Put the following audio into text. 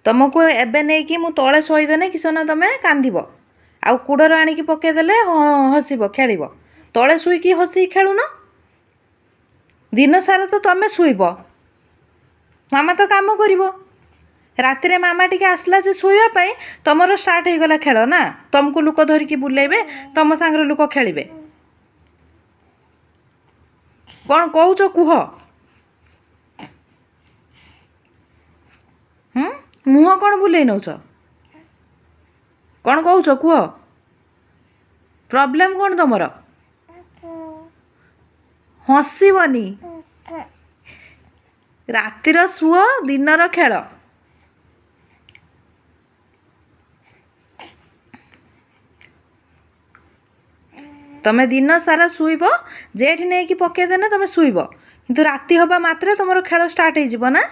तुमको एबे नहीं कि मु तले शोदेने कि सोना तुम कांदिब आउ कूड़र आणिकी पकईदेले हसब खेल तले शुईकी हसी खेलुन दिन सारा तो तुम शुब मामा तो काम कर राति मामा टी आसला जे शोवाई तुमर स्टार्ट हो गला खेल ना तुमको लोक धरिकी बुलेबे तुम सांगे लोक खेलिबे कौन कौच कुह मुह कौन बुले नौच कौन कौच कुह प्रॉब्लम कौन तुमर हसबनी रातिर शुअ दिनर खेल तमे दिन सारा शुइब जेठी नहीं कि पकईदेने तुम शुइब किंतु राति हवा मात्रे तुम खेल स्टार्ट हो ना